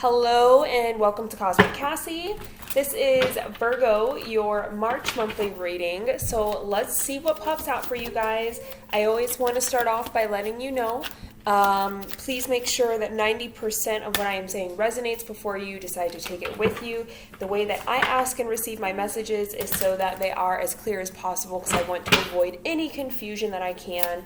Hello and welcome to Cosmic Cassie. This is Virgo, your March monthly reading. So let's see what pops out for you guys. I always want to start off by letting you know, please make sure that 90% of what I am saying resonates before you decide to take it with you. The way that I ask and receive my messages is so that they are as clear as possible, because I want to avoid any confusion that I can.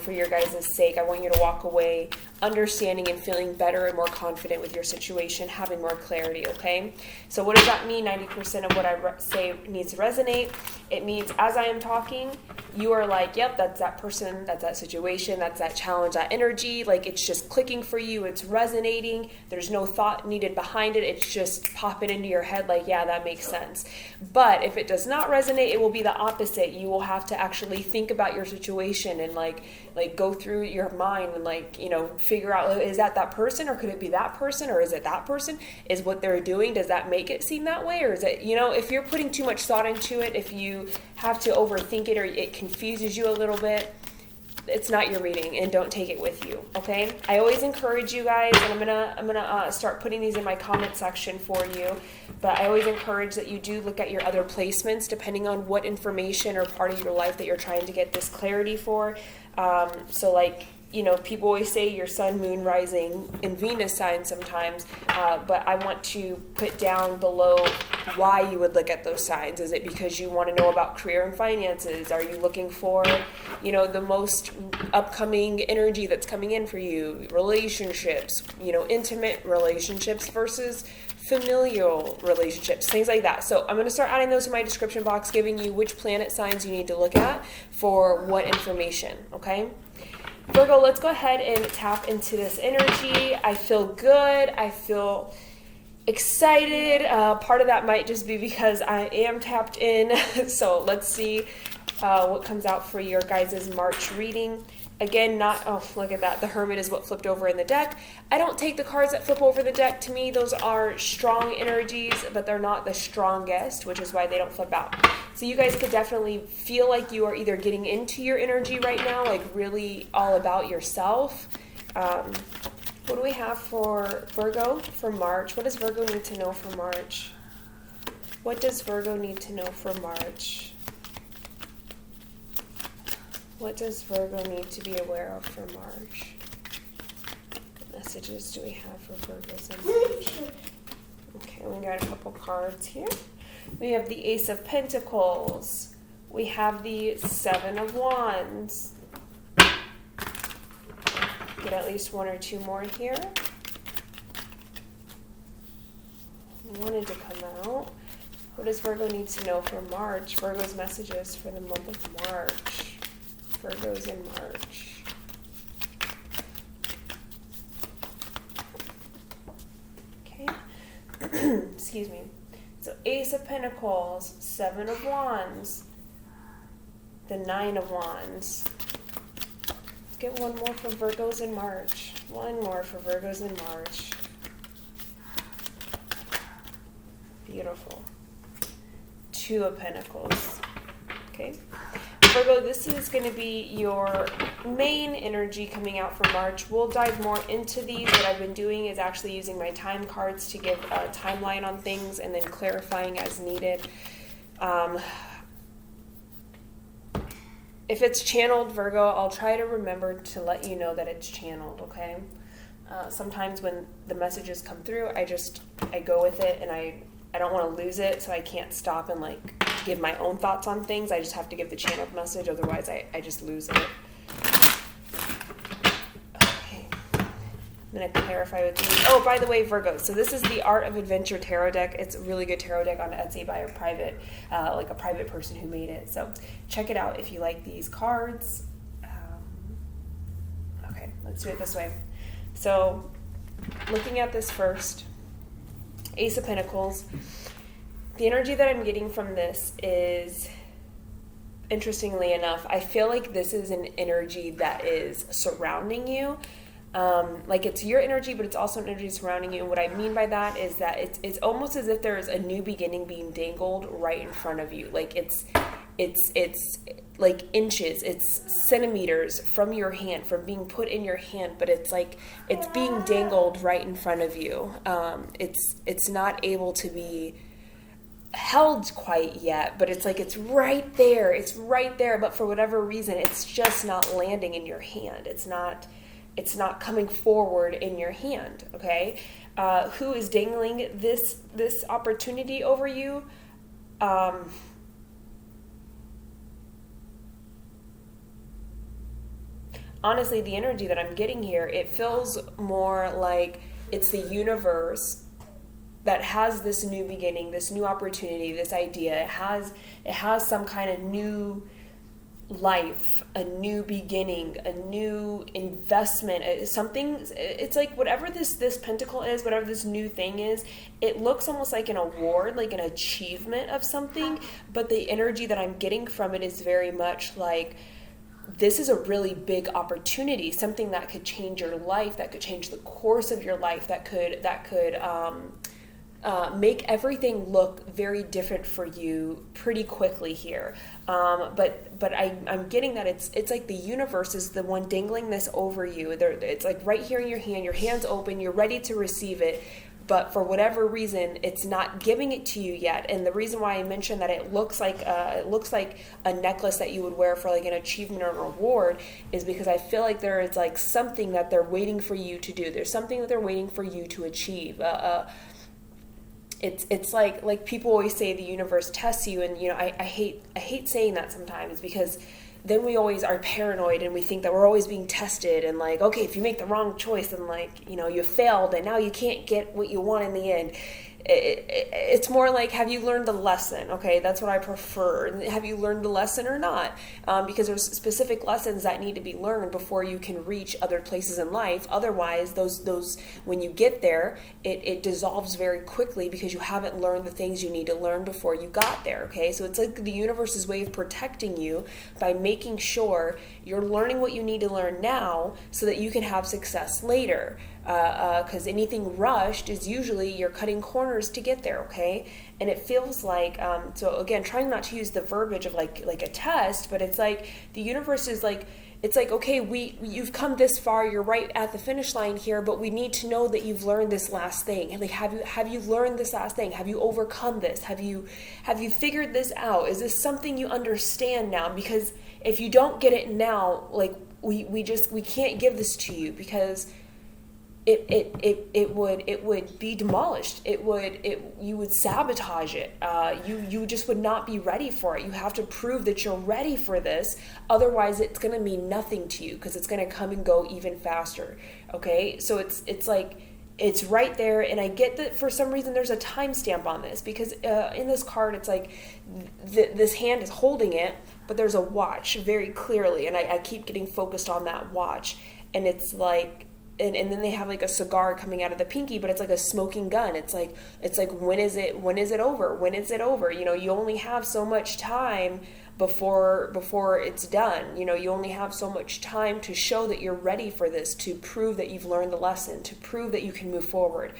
For your guys' sake, I want you to walk away understanding and feeling better and more confident with your situation, having more clarity, okay? So what does that mean? 90% of what I say needs to resonate. It means as I am talking, you are like, yep, that's that person, that's that situation, that's that challenge, that energy. Like, it's just clicking for you. It's resonating. There's no thought needed behind it. It's just popping into your head like, yeah, that makes sense. But if it does not resonate, it will be the opposite. You will have to actually think about your situation and like go through your mind and figure out, is that person, or could it be that person, or is it that person? Is what they're doing, does that make it seem that way? Or is it, if you're putting too much thought into it, if you have to overthink it or it confuses you a little bit, it's not your reading, and don't take it with you, okay? I always encourage you guys, and I'm gonna start putting these in my comment section for you, but I always encourage that you do look at your other placements depending on what information or part of your life that you're trying to get this clarity for. People always say your sun, moon, rising, and Venus sign sometimes, but I want to put down below why you would look at those signs. Is it because you want to know about career and finances? Are you looking for, the most upcoming energy that's coming in for you? Relationships, intimate relationships versus familial relationships, things like that. So I'm going to start adding those to my description box, giving you which planet signs you need to look at for what information, okay? Virgo, let's go ahead and tap into this energy. I feel good. I feel excited. Part of that might just be because I am tapped in. So let's see what comes out for your guys' March reading. Again, look at that. The Hermit is what flipped over in the deck. I don't take the cards that flip over the deck. To me, those are strong energies, but they're not the strongest, which is why they don't flip out. So you guys could definitely feel like you are either getting into your energy right now, like really all about yourself. What do we have for Virgo for March? What does Virgo need to know for March? What does Virgo need to know for March? What does Virgo need to be aware of for March? What messages do we have for Virgos in March? Okay, we got a couple cards here. We have the Ace of Pentacles. We have the Seven of Wands. Get at least one or two more here. Wanted to come out. What does Virgo need to know for March? Virgo's messages for the month of March. Virgo's in March. Okay. Excuse me. So Ace of Pentacles, Seven of Wands, the Nine of Wands. Let's get one more for Virgos in March. One more for Virgos in March. Beautiful. Two of Pentacles. Okay. Virgo, this is going to be your main energy coming out for March. We'll dive more into these. What I've been doing is actually using my time cards to give a timeline on things and then clarifying as needed. If it's channeled, Virgo, I'll try to remember to let you know that it's channeled, okay? Sometimes when the messages come through, I go with it, and I don't want to lose it, so I can't stop and give my own thoughts on things. I just have to give the channeled message, otherwise I just lose it. Okay. I'm going to clarify with you. Oh, by the way, Virgo, so this is the Art of Adventure tarot deck. It's a really good tarot deck on Etsy by a private person who made it. So check it out if you like these cards. Okay, let's do it this way. So looking at this first, Ace of Pentacles. The energy that I'm getting from this is, interestingly enough, I feel like this is an energy that is surrounding you. It's your energy, but it's also an energy surrounding you. And what I mean by that is that it's almost as if there is a new beginning being dangled right in front of you. Like it's like inches, it's centimeters from your hand, from being put in your hand, but it's like it's being dangled right in front of you. It's not able to be held quite yet, but it's like it's right there. It's right there, but for whatever reason, it's just not landing in your hand. It's not coming forward in your hand. Okay, who is dangling this opportunity over you? Honestly, the energy that I'm getting here, it feels more like it's the universe that has this new beginning, this new opportunity, this idea. It has some kind of new life, a new beginning, a new investment, something. It's like whatever this pentacle is, whatever this new thing is, it looks almost like an award, like an achievement of something, but the energy that I'm getting from it is very much like, this is a really big opportunity, something that could change your life, that could change the course of your life, that could make everything look very different for you pretty quickly here. But I'm getting that it's like the universe is the one dangling this over you. It's like right here in your hand's open, you're ready to receive it. But for whatever reason, it's not giving it to you yet. And the reason why I mentioned that it looks like a necklace that you would wear for like an achievement or an award is because I feel like there is like something that they're waiting for you to do. There's something that they're waiting for you to achieve. It's like people always say the universe tests you, and I hate saying that sometimes because then we always are paranoid and we think that we're always being tested, and like, okay, if you make the wrong choice, then like, you failed and now you can't get what you want in the end. It's more like, have you learned the lesson? Okay, that's what I prefer. Have you learned the lesson or not? Because there's specific lessons that need to be learned before you can reach other places in life. Otherwise, those when you get there, it dissolves very quickly because you haven't learned the things you need to learn before you got there. Okay, so it's like the universe's way of protecting you by making sure you're learning what you need to learn now so that you can have success later. Because anything rushed is usually you're cutting corners to get there, okay? And it feels like, so again, trying not to use the verbiage of like a test, but it's like the universe is like, it's like, okay, you've come this far, you're right at the finish line here, but we need to know that you've learned this last thing. And like, have you learned this last thing? Have you overcome this? Have you figured this out? Is this something you understand now? Because if you don't get it now, like we can't give this to you because it would be demolished. You would sabotage it. You just would not be ready for it. You have to prove that you're ready for this. Otherwise, it's going to mean nothing to you because it's going to come and go even faster. Okay, so it's like it's right there, and I get that for some reason there's a timestamp on this because in this card it's like this hand is holding it, but there's a watch very clearly, and I keep getting focused on that watch, and it's like. And then they have like a cigar coming out of the pinky, but it's like a smoking gun. It's like when is it over? When is it over? You only have so much time before it's done. You only have so much time to show that you're ready for this, to prove that you've learned the lesson, to prove that you can move forward.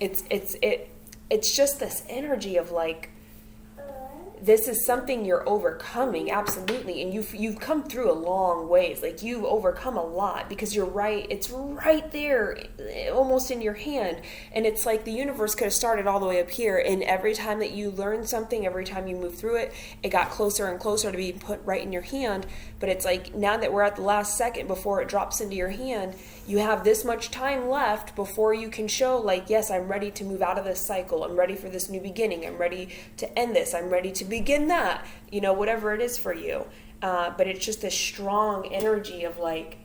It's just this energy of like, this is something you're overcoming, absolutely, and you've come through a long ways. Like you've overcome a lot because you're right. It's right there, almost in your hand, and it's like the universe could have started all the way up here. And every time that you learned something, every time you moved through it, it got closer and closer to being put right in your hand. But it's like now that we're at the last second before it drops into your hand, you have this much time left before you can show like, yes, I'm ready to move out of this cycle. I'm ready for this new beginning. I'm ready to end this. I'm ready to begin that, whatever it is for you. But it's just a strong energy of like,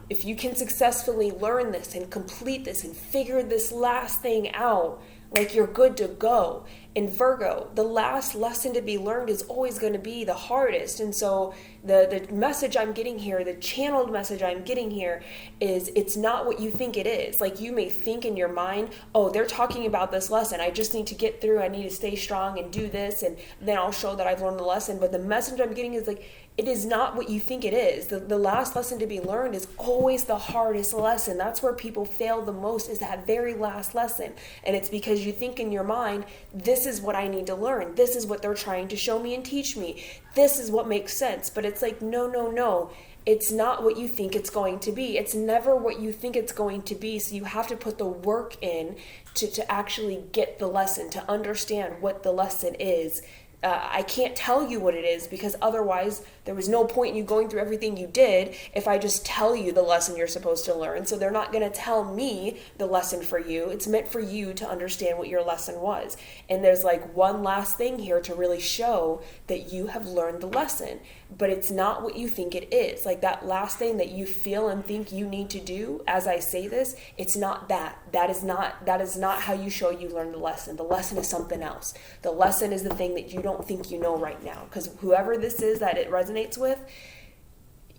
if you can successfully learn this and complete this and figure this last thing out, like you're good to go. In Virgo, the last lesson to be learned is always going to be the hardest. And so the message I'm getting here, the channeled message I'm getting here is it's not what you think it is. Like you may think in your mind, oh, they're talking about this lesson. I just need to get through. I need to stay strong and do this. And then I'll show that I've learned the lesson. But the message I'm getting is like, it is not what you think it is. The last lesson to be learned is always the hardest lesson. That's where people fail the most, is that very last lesson. And it's because you think in your mind, this is what I need to learn. This is what they're trying to show me and teach me. This is what makes sense. But it's like, no. It's not what you think it's going to be. It's never what you think it's going to be. So you have to put the work in to actually get the lesson, to understand what the lesson is. I can't tell you what it is, because otherwise there was no point in you going through everything you did if I just tell you the lesson you're supposed to learn. So they're not going to tell me the lesson for you. It's meant for you to understand what your lesson was. And there's like one last thing here to really show that you have learned the lesson, but it's not what you think it is. Like that last thing that you feel and think you need to do, as I say this, it's not that. That is not how you show you learned the lesson. The lesson is something else. The lesson is the thing that you don't think you know right now, because whoever this is that it resonates with,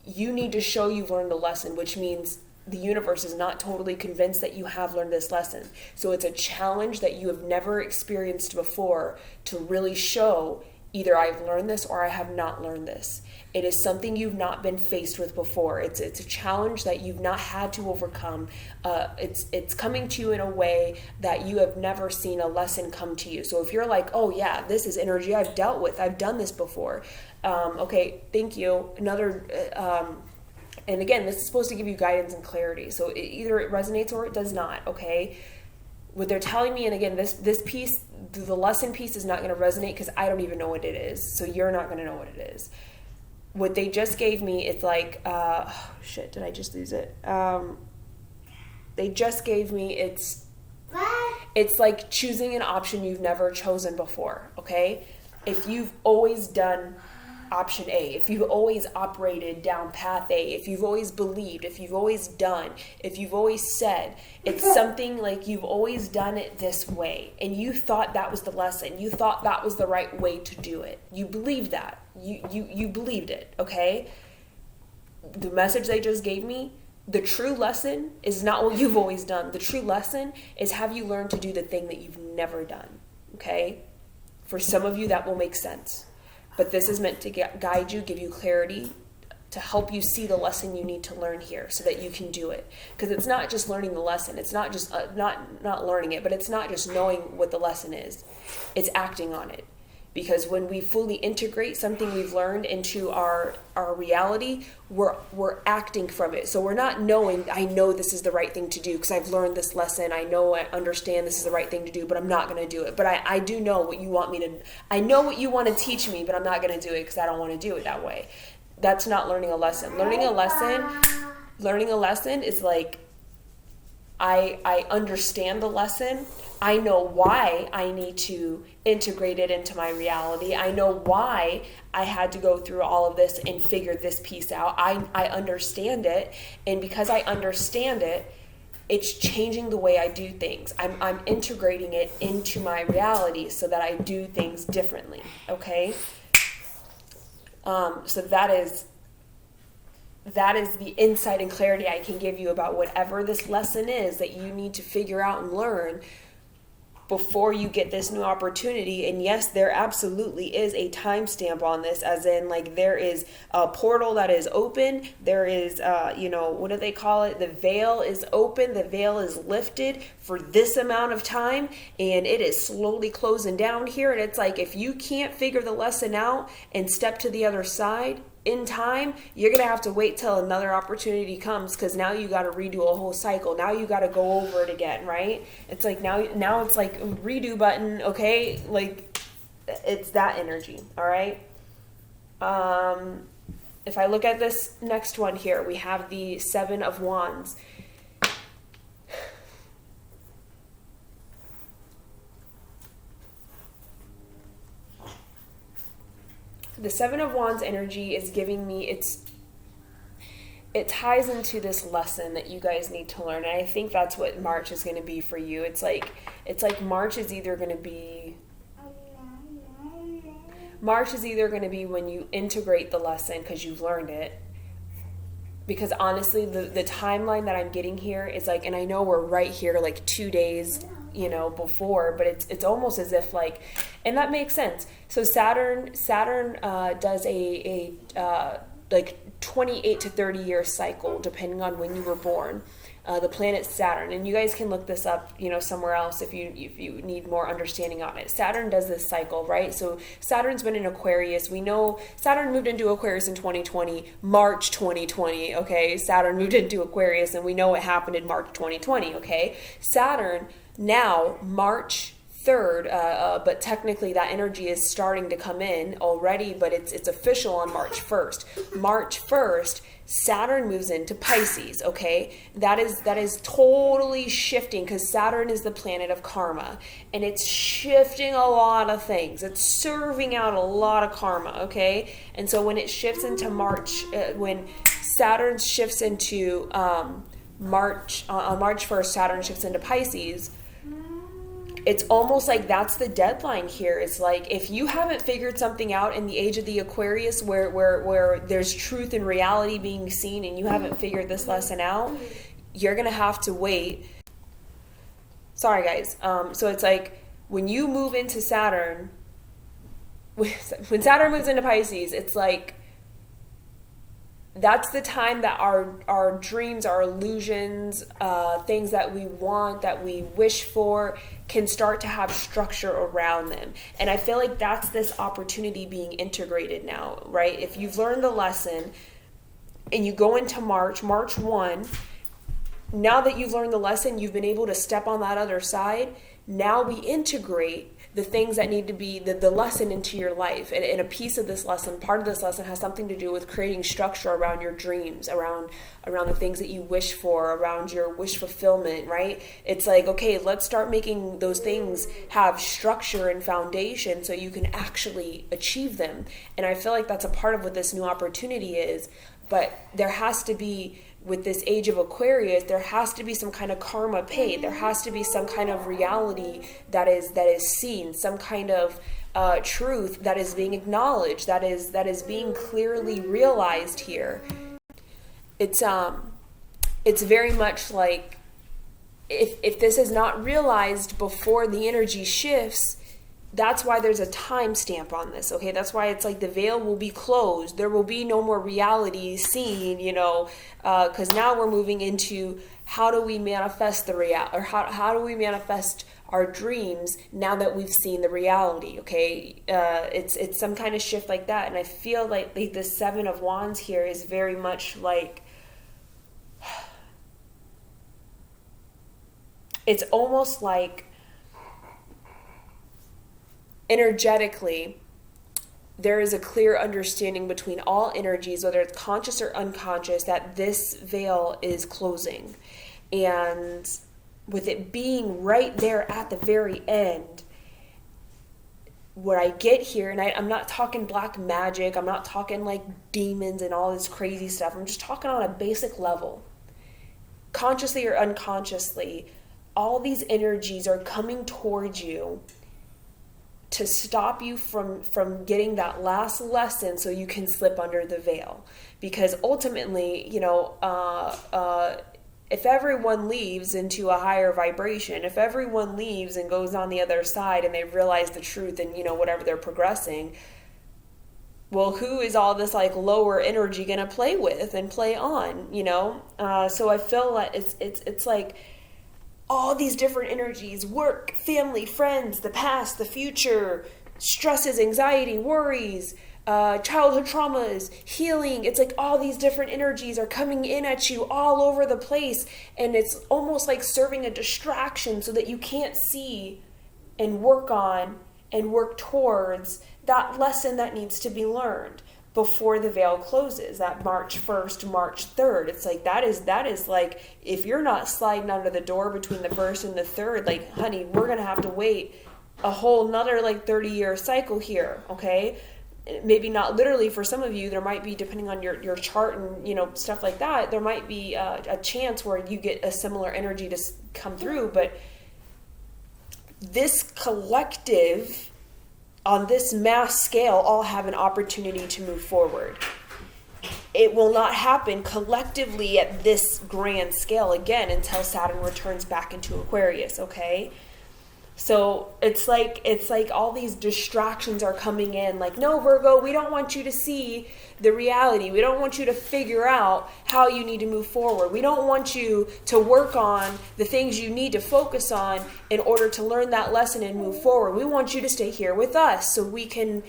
you need to show you've learned the lesson, which means the universe is not totally convinced that you have learned this lesson. So it's a challenge that you have never experienced before to really show either I've learned this or I have not learned this. It is something you've not been faced with before. It's a challenge that you've not had to overcome. It's coming to you in a way that you have never seen a lesson come to you. So if you're like, oh yeah, this is energy I've dealt with, I've done this before. Okay, thank you. Another, and again, this is supposed to give you guidance and clarity. So either it resonates or it does not, okay? What they're telling me, and again, this piece, the lesson piece is not going to resonate because I don't even know what it is. So you're not going to know what it is. What they just gave me, it's like, shit, did I just lose it? They just gave me, it's like choosing an option you've never chosen before, okay? If you've always done option A, if you've always operated down path A, if you've always believed, if you've always done, if you've always said, it's something like you've always done it this way, and you thought that was the lesson, you thought that was the right way to do it, you believed that, you believed it, okay? The message they just gave me, the true lesson is not what you've always done. The true lesson is, have you learned to do the thing that you've never done, okay? For some of you, that will make sense. But this is meant to guide you, give you clarity, to help you see the lesson you need to learn here so that you can do it. Because it's not just learning the lesson. It's not just not learning it, but it's not just knowing what the lesson is. It's acting on it. Because when we fully integrate something we've learned into our reality, we're acting from it. So we're not knowing, I know this is the right thing to do because I've learned this lesson. I know, I understand this is the right thing to do, but I'm not going to do it. But I do know what you want me to, I know what you want to teach me, but I'm not going to do it because I don't want to do it that way. That's not learning a lesson. Learning a lesson is like, I understand the lesson. I know why I need to integrate it into my reality. I know why I had to go through all of this and figure this piece out. I understand it. And because I understand it, it's changing the way I do things. I'm integrating it into my reality so that I do things differently. Okay? So that is the insight and clarity I can give you about whatever this lesson is that you need to figure out and learn before you get this new opportunity. And yes, there absolutely is a timestamp on this, as in like there is a portal that is open. There is, what do they call it? The veil is open. The veil is lifted for this amount of time, and it is slowly closing down here. And it's like, if you can't figure the lesson out and step to the other side in time, you're gonna have to wait till another opportunity comes, because now you got to redo a whole cycle. Now you got to go over it again, right? It's like now it's like redo button, okay? Like it's that energy. All right. If I look at this next one here, we have the Seven of Wands. The Seven of Wands energy is giving me, it ties into this lesson that you guys need to learn. And I think that's what March is going to be for you. It's like March is either going to be when you integrate the lesson because you've learned it. Because honestly, the timeline that I'm getting here is like, and I know we're right here like 2 days before, but it's almost as if like, and that makes sense. So Saturn does a like 28 to 30 year cycle depending on when you were born. The planet Saturn, and you guys can look this up, somewhere else if you need more understanding on it. Saturn does this cycle, right? So Saturn's been in Aquarius. We know Saturn moved into Aquarius in 2020, March 2020, okay? Saturn moved into Aquarius, and we know what happened in March 2020, okay? Saturn now, March 3rd, but technically that energy is starting to come in already, but it's official on March 1st. March 1st, Saturn moves into Pisces, okay? That is totally shifting, because Saturn is the planet of karma, and it's shifting a lot of things. It's serving out a lot of karma, okay? And so when it shifts into March, when Saturn shifts into March, on March 1st, Saturn shifts into Pisces, it's almost like that's the deadline here. It's like, if you haven't figured something out in the age of the Aquarius where there's truth and reality being seen, and you haven't figured this lesson out, you're going to have to wait. Sorry, guys. So it's like when you move into Saturn, when Saturn moves into Pisces, it's like, that's the time that our dreams, our illusions, things that we want, that we wish for, can start to have structure around them. And I feel like that's this opportunity being integrated now, right? If you've learned the lesson and you go into March 1, now that you've learned the lesson, you've been able to step on that other side. Now we integrate the things that need to be the lesson into your life. And a piece of this lesson, part of this lesson, has something to do with creating structure around your dreams, around the things that you wish for, around your wish fulfillment, right? It's like, okay, let's start making those things have structure and foundation so you can actually achieve them. And I feel like that's a part of what this new opportunity is. But there has to be, with this age of Aquarius, there has to be some kind of karma paid. There has to be some kind of reality that is seen, some kind of truth that is being acknowledged, that is being clearly realized here. It's very much like, if this is not realized before the energy shifts, that's why there's a timestamp on this, okay? That's why it's like the veil will be closed. There will be no more reality seen, because now we're moving into, how do we manifest the reality, or how do we manifest our dreams now that we've seen the reality, okay? It's some kind of shift like that. And I feel like the Seven of Wands here is very much like, it's almost like, energetically, there is a clear understanding between all energies, whether it's conscious or unconscious, that this veil is closing. And with it being right there at the very end, where I get here, and I'm not talking black magic, I'm not talking like demons and all this crazy stuff, I'm just talking on a basic level. Consciously or unconsciously, all these energies are coming towards you to stop you from getting that last lesson so you can slip under the veil. Because ultimately, if everyone leaves into a higher vibration, if everyone leaves and goes on the other side and they realize the truth and, whatever they're progressing, well, who is all this like lower energy going to play with and play on, So I feel like it's like, all these different energies: work, family, friends, the past, the future, stresses, anxiety, worries, childhood traumas, healing. It's like all these different energies are coming in at you all over the place. And it's almost like serving a distraction so that you can't see and work on and work towards that lesson that needs to be learned before the veil closes, that March 1st, March 3rd. It's like, that is like, if you're not sliding under the door between the 1st and the 3rd, like, honey, we're going to have to wait a whole nother like 30-year cycle here, okay? Maybe not literally for some of you. There might be, depending on your chart and, stuff like that, there might be a chance where you get a similar energy to come through. But this collective, on this mass scale, all have an opportunity to move forward. It will not happen collectively at this grand scale again until Saturn returns back into Aquarius, okay? So it's like all these distractions are coming in. Like, no, Virgo, we don't want you to see the reality. We don't want you to figure out how you need to move forward. We don't want you to work on the things you need to focus on in order to learn that lesson and move forward. We want you to stay here with us so we can,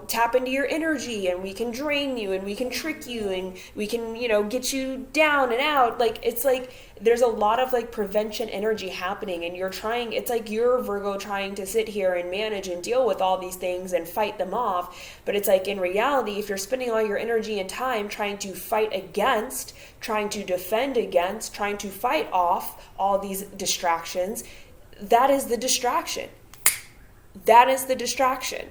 tap into your energy, and we can drain you, and we can trick you, and we can, get you down and out. Like, it's like there's a lot of like prevention energy happening, and it's like you're Virgo trying to sit here and manage and deal with all these things and fight them off. But it's like, in reality, if you're spending all your energy and time trying to fight against, trying to defend against, trying to fight off all these distractions, that is the distraction. That is the distraction.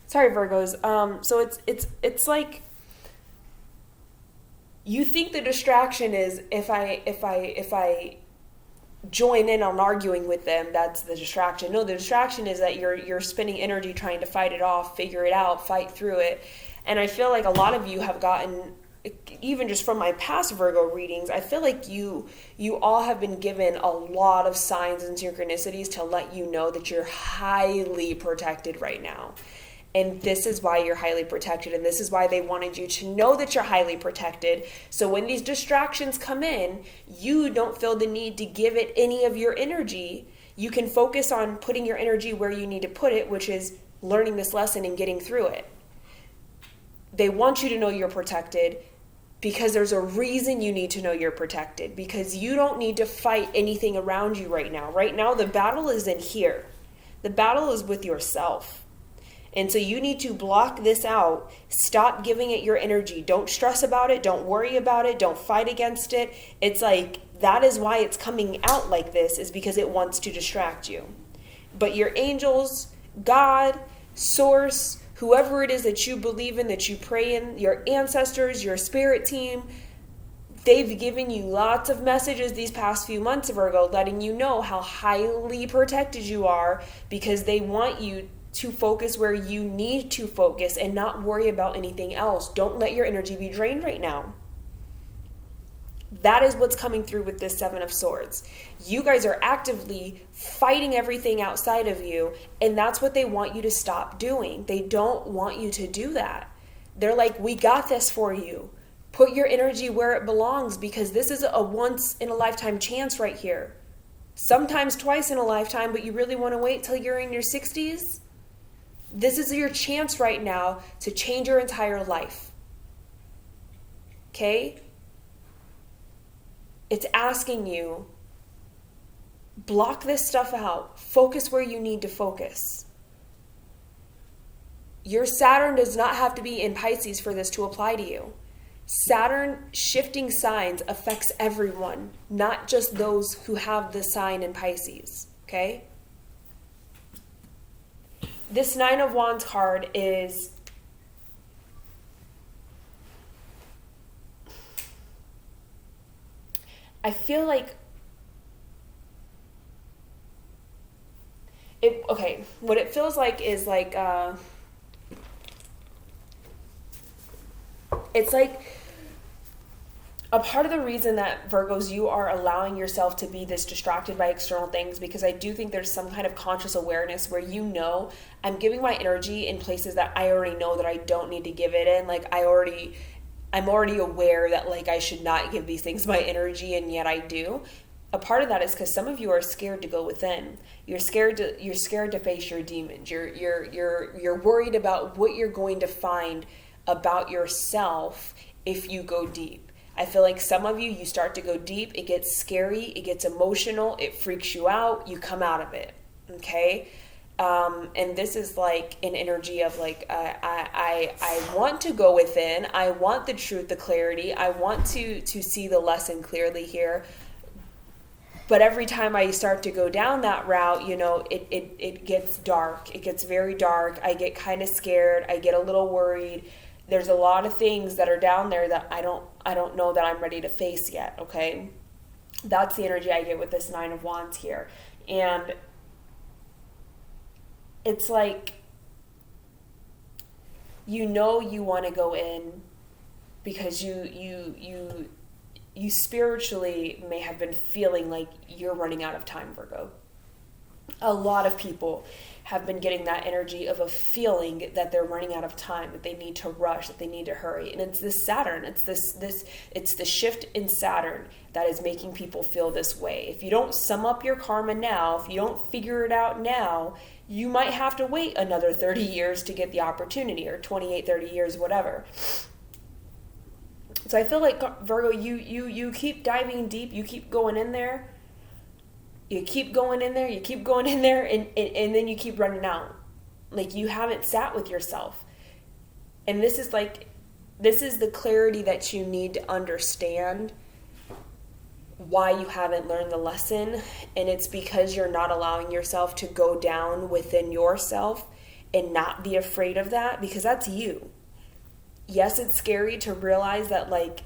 Sorry, Virgos. So it's like, you think the distraction is if I join in on arguing with them, that's the distraction. No, the distraction is that you're spending energy trying to fight it off, figure it out, fight through it. And I feel like a lot of you have gotten, even just from my past Virgo readings, I feel like you all have been given a lot of signs and synchronicities to let you know that you're highly protected right now. And this is why you're highly protected. And this is why they wanted you to know that you're highly protected. So when these distractions come in, you don't feel the need to give it any of your energy. You can focus on putting your energy where you need to put it, which is learning this lesson and getting through it. They want you to know you're protected because there's a reason you need to know you're protected, because you don't need to fight anything around you right now. Right now, the battle is in here. The battle is with yourself. And so you need to block this out. Stop giving it your energy. Don't stress about it. Don't worry about it. Don't fight against it. It's like, that is why it's coming out like this, is because it wants to distract you. But your angels, God, source, whoever it is that you believe in, that you pray in, your ancestors, your spirit team, they've given you lots of messages these past few months, Virgo, letting you know how highly protected you are, because they want you to focus where you need to focus and not worry about anything else. Don't let your energy be drained right now. That is what's coming through with this Seven of Swords. You guys are actively fighting everything outside of you, and that's what they want you to stop doing. They don't want you to do that. They're like, we got this for you. Put your energy where it belongs, because this is a once in a lifetime chance right here. Sometimes twice in a lifetime, but you really want to wait till you're in your 60s? This is your chance right now to change your entire life. Okay? It's asking you, block this stuff out. Focus where you need to focus. Your Saturn does not have to be in Pisces for this to apply to you. Saturn shifting signs affects everyone, not just those who have the sign in Pisces. Okay? This Nine of Wands card is, I feel like what it feels like is like, it's like a part of the reason that, Virgos, you are allowing yourself to be this distracted by external things, because I do think there's some kind of conscious awareness where I'm giving my energy in places that I already know that I don't need to give it in. Like, I'm already aware that like I should not give these things my energy, and yet I do. A part of that is because some of you are scared to go within. You're scared to face your demons. You're worried about what you're going to find about yourself if you go deep. I feel like some of you start to go deep, it gets scary, it gets emotional, it freaks you out, you come out of it, okay? And this is like an energy of like, I want to go within, I want the truth, the clarity, I want to see the lesson clearly here, but every time I start to go down that route, it gets dark, it gets very dark, I get kind of scared, I get a little worried. There's a lot of things that are down there that I don't know that I'm ready to face yet, okay? That's the energy I get with this Nine of Wands here. And it's like, you want to go in because you spiritually may have been feeling like you're running out of time, Virgo. A lot of people have been getting that energy of a feeling that they're running out of time, that they need to rush, that they need to hurry. And it's this Saturn, it's the shift in Saturn that is making people feel this way. If you don't sum up your karma now, if you don't figure it out now, you might have to wait another 30 years to get the opportunity, or 28, 30 years, whatever. So I feel like, Virgo, you keep diving deep, you keep going in there, you keep going in there, and then you keep running out. Like, you haven't sat with yourself. And this is the clarity that you need to understand why you haven't learned the lesson. And it's because you're not allowing yourself to go down within yourself and not be afraid of that, because that's you. Yes, it's scary to realize that, like,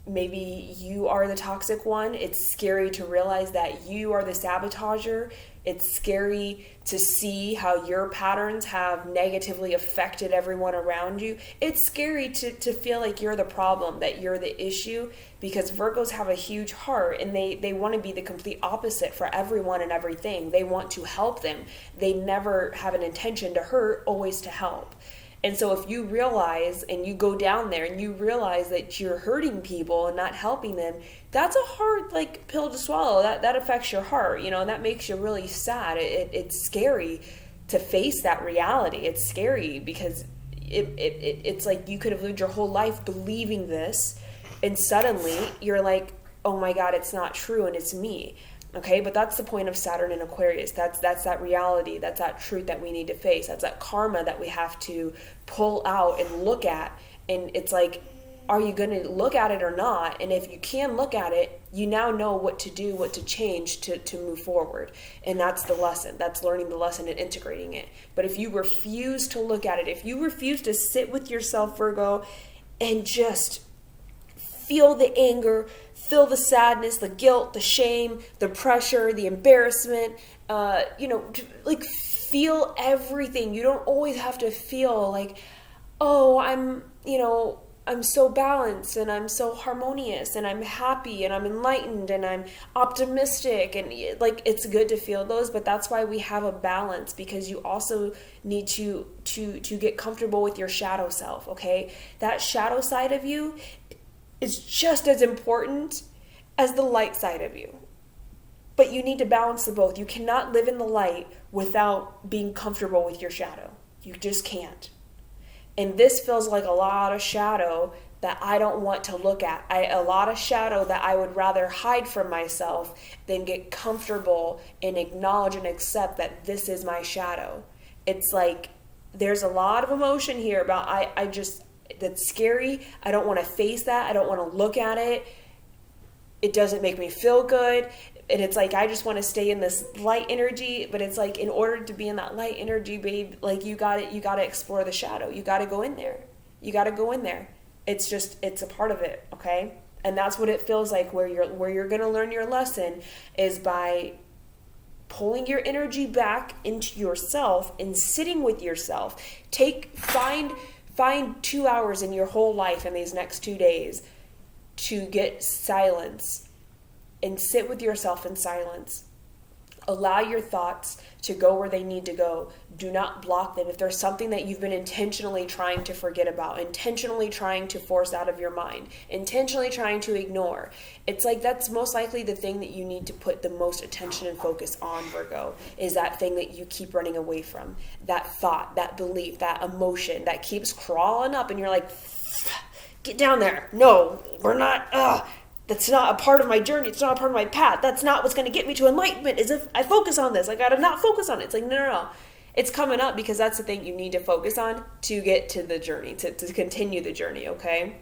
maybe you are the toxic one. It's scary to realize that you are the sabotager. It's scary to see how your patterns have negatively affected everyone around you. It's scary to feel like you're the problem, that you're the issue, because Virgos have a huge heart, and they want to be the complete opposite for everyone and everything. They want to help them. They never have an intention to hurt, always to help. And so if you realize, and you go down there and you realize that you're hurting people and not helping them, that's a hard, like, pill to swallow. That affects your heart, you know, and that makes you really sad. It's scary to face that reality. It's scary because it's like you could have lived your whole life believing this, and suddenly you're like, oh my God, it's not true, and it's me. Okay, but that's the point of Saturn in Aquarius. That's that reality. That's that truth that we need to face. That's that karma that we have to pull out and look at. And it's like, are you going to look at it or not? And if you can look at it, you now know what to do, what to change to move forward. And that's the lesson. That's learning the lesson and integrating it. But if you refuse to look at it, if you refuse to sit with yourself, Virgo, and just feel the anger, feel the sadness, the guilt, the shame, the pressure, the embarrassment, like, feel everything. You don't always have to feel like, oh, I'm so balanced, and I'm so harmonious, and I'm happy, and I'm enlightened, and I'm optimistic. And, like, it's good to feel those, but that's why we have a balance, because you also need to get comfortable with your shadow self, okay? That shadow side of you is just as important as the light side of you. But you need to balance the both. You cannot live in the light without being comfortable with your shadow. You just can't. And this feels like a lot of shadow that I don't want to look at. A lot of shadow that I would rather hide from myself than get comfortable and acknowledge and accept that this is my shadow. It's like there's a lot of emotion here about that's scary. I don't want to face that. I don't want to look at it. It doesn't make me feel good. And it's like, I just want to stay in this light energy. But it's like, in order to be in that light energy, babe, like, you got to explore the shadow. You got to go in there. You got to go in there. It's a part of it. Okay. And that's what it feels like, where you're going to learn your lesson is by pulling your energy back into yourself and sitting with yourself. Find 2 hours in your whole life in these next 2 days to get silence and sit with yourself in silence. Allow your thoughts to go where they need to go. Do not block them. If there's something that you've been intentionally trying to forget about, intentionally trying to force out of your mind, intentionally trying to ignore, it's like that's most likely the thing that you need to put the most attention and focus on, Virgo, is that thing that you keep running away from. That thought, that belief, that emotion that keeps crawling up, and you're like, get down there. No, we're not. That's not a part of my journey. It's not a part of my path. That's not what's going to get me to enlightenment, is if I focus on this. I got to not focus on it. It's like, no. It's coming up because that's the thing you need to focus on to get to the journey, to continue the journey, okay?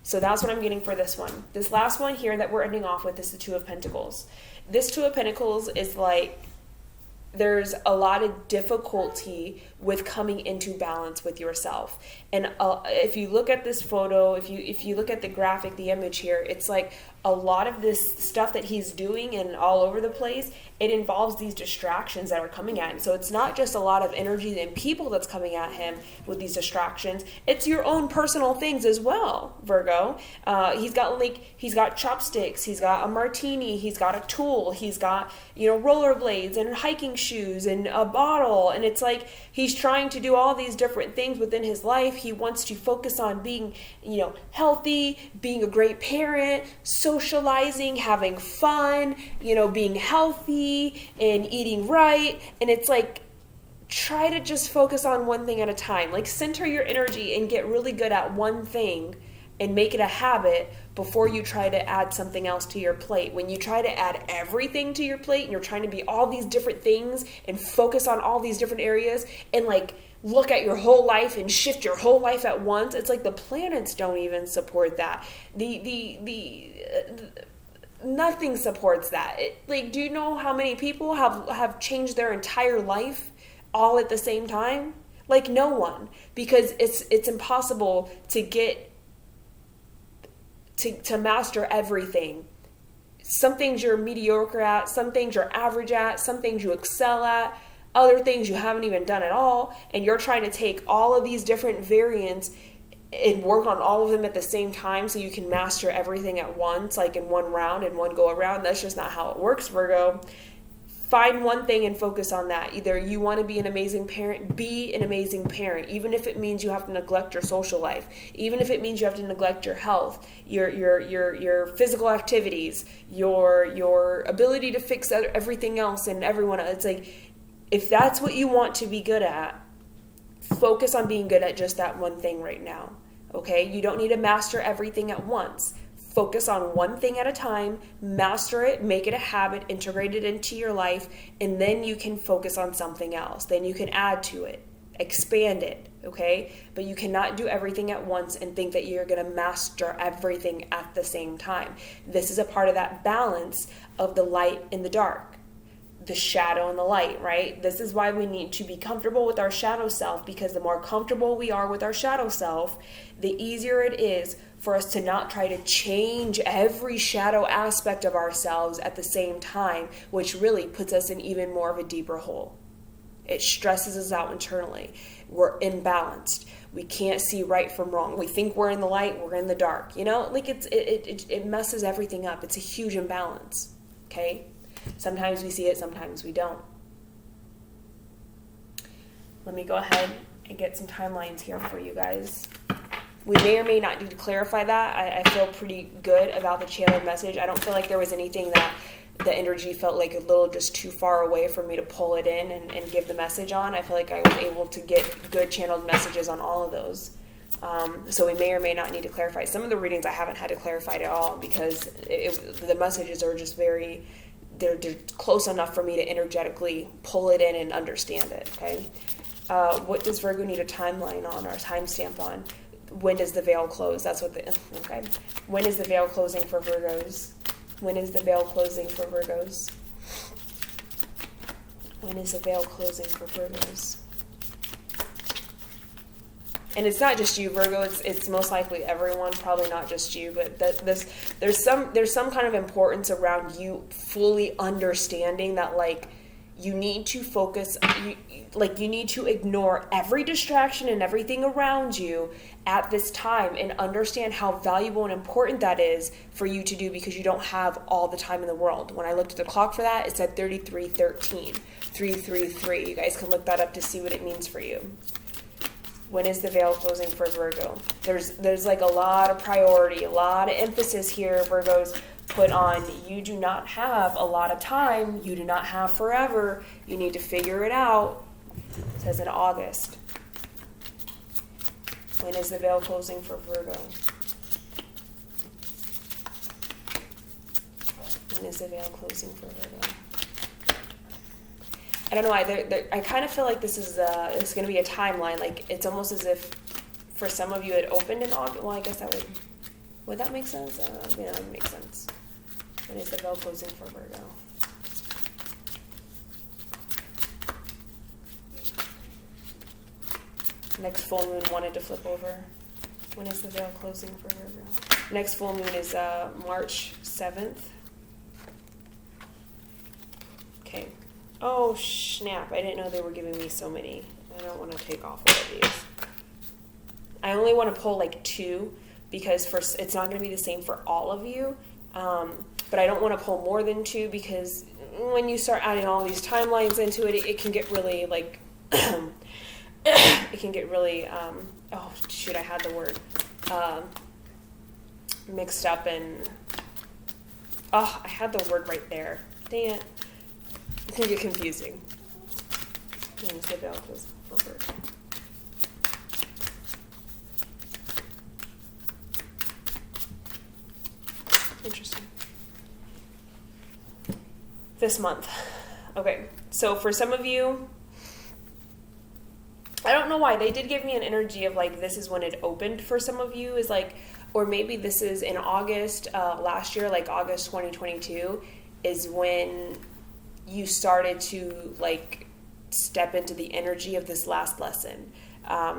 So that's what I'm getting for this one. This last one here that we're ending off with is the Two of Pentacles. This Two of Pentacles is like, there's a lot of difficulty with coming into balance with yourself. And if you look at this photo, if you look at the graphic, the image here, it's like a lot of this stuff that he's doing and all over the place, it involves these distractions that are coming at him. So it's not just a lot of energy and people that's coming at him with these distractions. It's your own personal things as well, Virgo. He's got chopsticks, he's got a martini, he's got a tool, he's got, rollerblades and hiking shoes and a bottle. And it's like he's trying to do all these different things within his life. He wants to focus on being, healthy, being a great parent, socializing, having fun, being healthy and eating right. And it's like, try to just focus on one thing at a time. Like, center your energy and get really good at one thing and make it a habit before you try to add something else to your plate. When you try to add everything to your plate and you're trying to be all these different things and focus on all these different areas and like look at your whole life and shift your whole life at once, it's like the planets don't even support that. Nothing supports that. Do you know how many people have changed their entire life all at the same time? Like, no one, because it's impossible to get to master everything. Some things you're mediocre at, some things you're average at, some things you excel at, other things you haven't even done at all, and you're trying to take all of these different variants and work on all of them at the same time so you can master everything at once, like in one round and one go around. That's just not how it works, Virgo. Find one thing and focus on that. Either you want to be an amazing parent, be an amazing parent, even if it means you have to neglect your social life, even if it means you have to neglect your health, your physical activities, your ability to fix everything else and everyone else. It's like, if that's what you want to be good at, focus on being good at just that one thing right now. Okay? You don't need to master everything at once. Focus on one thing at a time, master it, make it a habit, integrate it into your life, and then you can focus on something else. Then you can add to it, expand it, okay? But you cannot do everything at once and think that you're going to master everything at the same time. This is a part of that balance of the light and the dark, the shadow and the light, right? This is why we need to be comfortable with our shadow self, because the more comfortable we are with our shadow self, the easier it is for us to not try to change every shadow aspect of ourselves at the same time, which really puts us in even more of a deeper hole. It stresses us out internally. We're imbalanced. We can't see right from wrong. We think we're in the light, we're in the dark. It messes everything up. It's a huge imbalance, okay? Sometimes we see it, sometimes we don't. Let me go ahead and get some timelines here for you guys. We may or may not need to clarify that. I feel pretty good about the channeled message. I don't feel like there was anything that the energy felt like a little just too far away for me to pull it in and give the message on. I feel like I was able to get good channeled messages on all of those. So we may or may not need to clarify. Some of the readings I haven't had to clarify at all because the messages are just they're close enough for me to energetically pull it in and understand it, okay? What does Virgo need a timeline on or a timestamp on? When does the veil close? That's what okay. When is the veil closing for Virgos? When is the veil closing for Virgos? When is the veil closing for Virgos? And it's not just you, Virgo. It's most likely everyone. Probably not just you, but there's some kind of importance around you fully understanding that, like, you need to focus. You need to ignore every distraction and everything around you at this time and understand how valuable and important that is for you to do, because you don't have all the time in the world. When I looked at the clock for that, it said 3313, 333. You guys can look that up to see what it means for you. When is the veil closing for Virgo? There's like a lot of priority, a lot of emphasis here, Virgos, put on you do not have a lot of time. You do not have forever. You need to figure it out. It says in August. When is the veil closing for Virgo? When is the veil closing for Virgo? I don't know. I kind of feel like this is it's going to be a timeline. Like, it's almost as if for some of you it opened in August. Well, I guess would that make sense? That would make sense. When is the veil closing for Virgo? Next full moon wanted to flip over. When is the veil closing for Virgo? Next full moon is March 7th. Okay. Oh, snap. I didn't know they were giving me so many. I don't want to take off all of these. I only want to pull like 2 because it's not going to be the same for all of you. But I don't want to pull more than 2 because when you start adding all these timelines into it, it can get really like, it can get really, oh shoot, I had the word, mixed up and, oh, I had the word right there. Dang it. It can get confusing. Let's get out this over. Interesting. This month. Okay, so for some of you, I don't know why, they did give me an energy of like this is when it opened for some of you, is like, or maybe this is in August last year, like August 2022 is when you started to like step into the energy of this last lesson.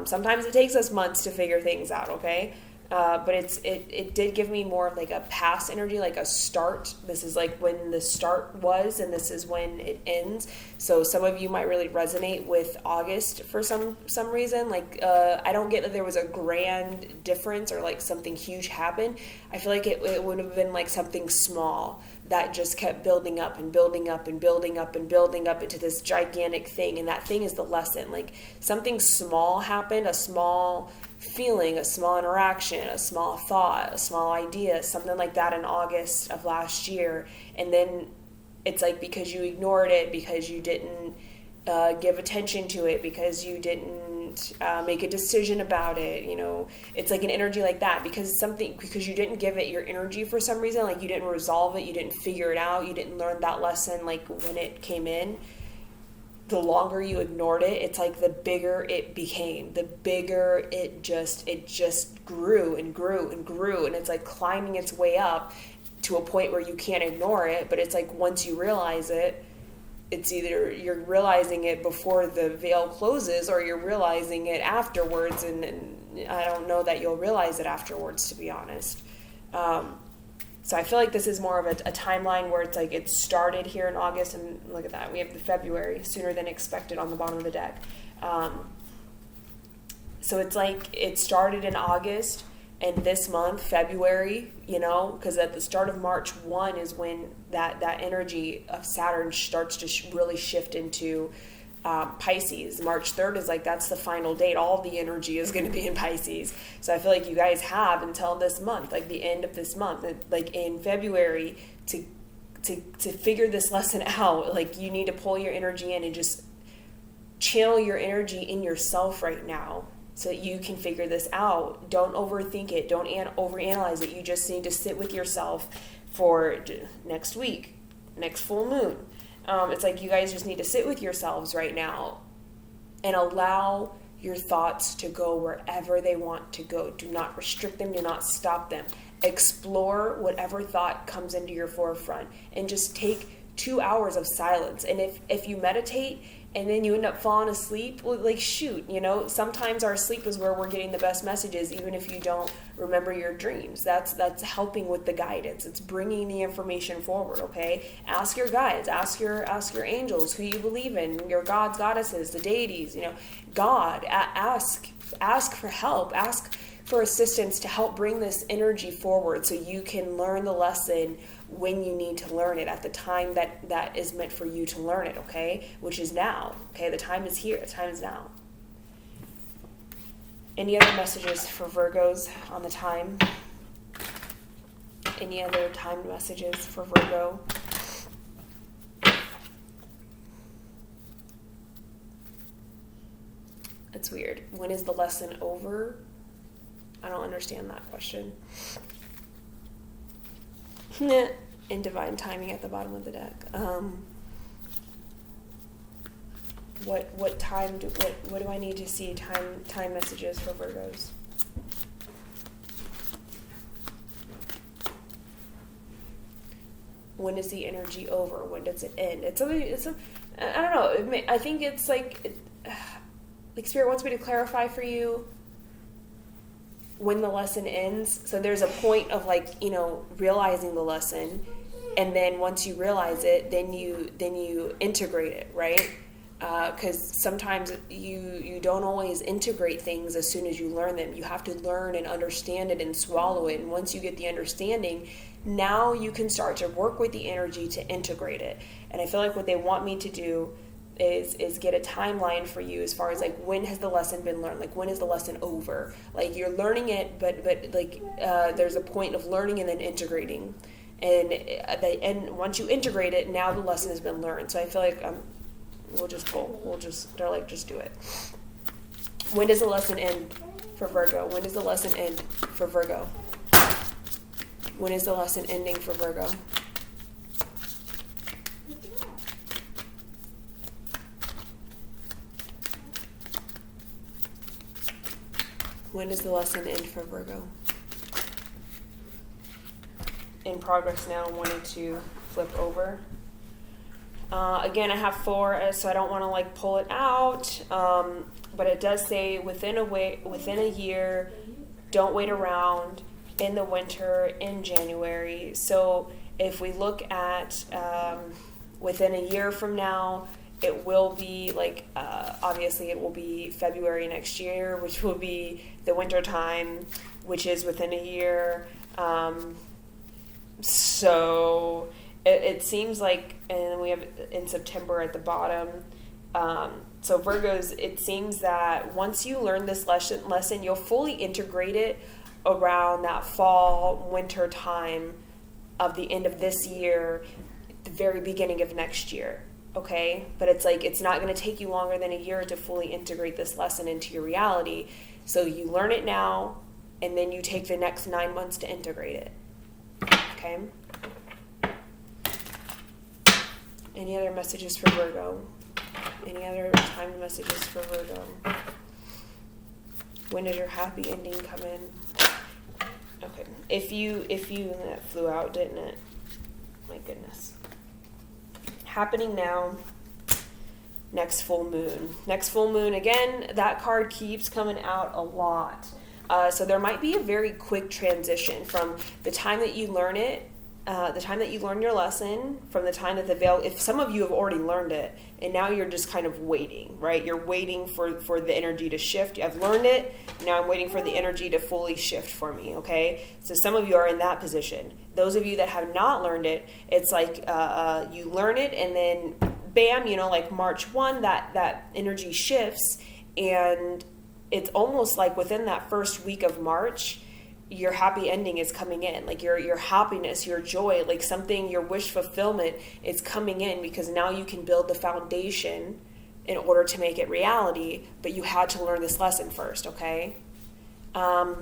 Sometimes it takes us months to figure things out, okay? But it did give me more of like a past energy, like a start. This is like when the start was, and this is when it ends. So some of you might really resonate with August for some reason. Like I don't get that there was a grand difference or like something huge happened. I feel like it would have been like something small that just kept building up and building up and building up and building up into this gigantic thing. And that thing is the lesson. Like something small happened, a small feeling, a small interaction, a small thought, a small idea, something like that in August of last year. And then it's like because you ignored it, because you didn't give attention to it, because you didn't make a decision about it, you know, it's like an energy like that because you didn't give it your energy for some reason, like you didn't resolve it, you didn't figure it out, you didn't learn that lesson like when it came in. The longer you ignored it, it's like the bigger it became, the bigger it just grew and grew and grew, and it's like climbing its way up to a point where you can't ignore it. But it's like once you realize it, it's either you're realizing it before the veil closes or you're realizing it afterwards, and I don't know that you'll realize it afterwards, to be honest. So I feel like this is more of a timeline where it's like it started here in August, and look at that, we have the February, sooner than expected on the bottom of the deck. So it's like it started in August, and this month, February, you know, because at the start of March 1 is when that energy of Saturn starts to really shift into Pisces. March 3rd is like, that's the final date. All the energy is going to be in Pisces. So I feel like you guys have until this month, like the end of this month, like in February to figure this lesson out. Like you need to pull your energy in and just channel your energy in yourself right now so that you can figure this out. Don't overthink it. Don't overanalyze it. You just need to sit with yourself for next week, next full moon. It's like you guys just need to sit with yourselves right now and allow your thoughts to go wherever they want to go. Do not restrict them. Do not stop them. Explore whatever thought comes into your forefront and just take 2 hours of silence. And if you meditate and then you end up falling asleep, well, like shoot, you know, sometimes our sleep is where we're getting the best messages, even if you don't remember your dreams. That's helping with the guidance. It's bringing the information forward, okay? Ask your guides, ask your angels, who you believe in, your gods, goddesses, the deities, you know, God, ask for help, ask for assistance to help bring this energy forward so you can learn the lesson when you need to learn it at the time that is meant for you to learn it, okay? Which is now, okay? The time is here. The time is now. Any other messages for Virgos on the time? Any other timed messages for Virgo? It's weird. When is the lesson over? I don't understand that question. In divine timing at the bottom of the deck. What time what do I need to see time messages for Virgos? When is the energy over? When does it end? I don't know. I think it's like Spirit wants me to clarify for you when the lesson ends. So there's a point of like, you know, realizing the lesson, and then once you realize it, then you integrate it, right? Because sometimes you don't always integrate things as soon as you learn them. You have to learn and understand it and swallow it, and once you get the understanding, Now you can start to work with the energy to integrate it. And I feel like what they want me to do is get a timeline for you as far as like, when has the lesson been learned? Like, when is the lesson over? Like, you're learning it, but like there's a point of learning and then integrating. And once you integrate it, now the lesson has been learned. So I feel like they're like, just do it. When does the lesson end for Virgo? When does the lesson end for Virgo? When is the lesson ending for Virgo? When does the lesson end for Virgo? In progress now, wanting to flip over. Again, I have 4, so I don't want to like pull it out. But it does say within a year, don't wait around, in the winter, in January. So if we look at within a year from now, it will be like, obviously it will be February next year, which will be the winter time, which is within a year. So it seems like, and we have in September at the bottom. So Virgos, it seems that once you learn this lesson, you'll fully integrate it around that fall, winter time of the end of this year, the very beginning of next year. Okay, but it's like, it's not going to take you longer than a year to fully integrate this lesson into your reality. So you learn it now, and then you take the next 9 months to integrate it. Okay. Any other messages for Virgo? Any other timed messages for Virgo? When does your happy ending come in? Okay. If you that flew out, didn't it? My goodness. Happening now. Next full moon. Next full moon, again, that card keeps coming out a lot. So there might be a very quick transition from the time that you learn it, the time that you learn your lesson, from the time that the veil, if some of you have already learned it, and now you're just kind of waiting, right? You're waiting for the energy to shift. I've learned it, now I'm waiting for the energy to fully shift for me, okay? So some of you are in that position. Those of you that have not learned it, it's like you learn it, and then bam, like March 1, that energy shifts, and it's almost like within that first week of March, your happy ending is coming in. Like your happiness, your joy, like something, your wish fulfillment is coming in, because now you can build the foundation in order to make it reality, but you had to learn this lesson first, okay? I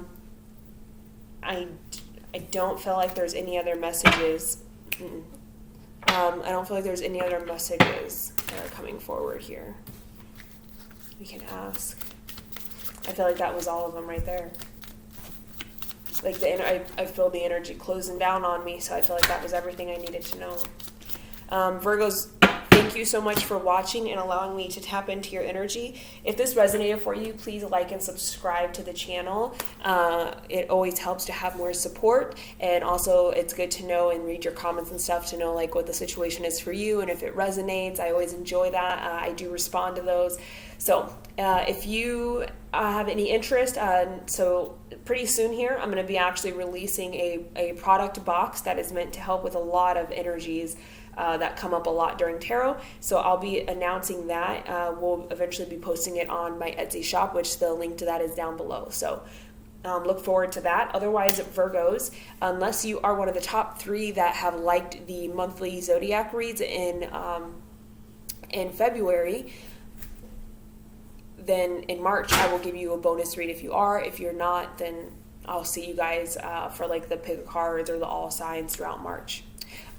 don't feel like there's any other messages. I don't feel like there's any other messages that are coming forward here. We can ask. I feel like that was all of them right there. Like I feel the energy closing down on me, so I feel like that was everything I needed to know. Virgos, thank you so much for watching and allowing me to tap into your energy. If this resonated for you, please like and subscribe to the channel. It always helps to have more support, and also it's good to know and read your comments and stuff to know like what the situation is for you, and if it resonates. I always enjoy that. I do respond to those. So if you have any interest, so pretty soon here I'm going to be actually releasing a product box that is meant to help with a lot of energies that come up a lot during tarot. So I'll be announcing that. We'll eventually be posting it on my Etsy shop, which the link to that is down below. So look forward to that. Otherwise, Virgos, unless you are one of the top 3 that have liked the monthly zodiac reads in February, then in March I will give you a bonus read if you are. If you're not, then I'll see you guys for like the pick of cards or the all signs throughout March.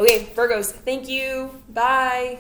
Okay, Virgos, thank you. Bye.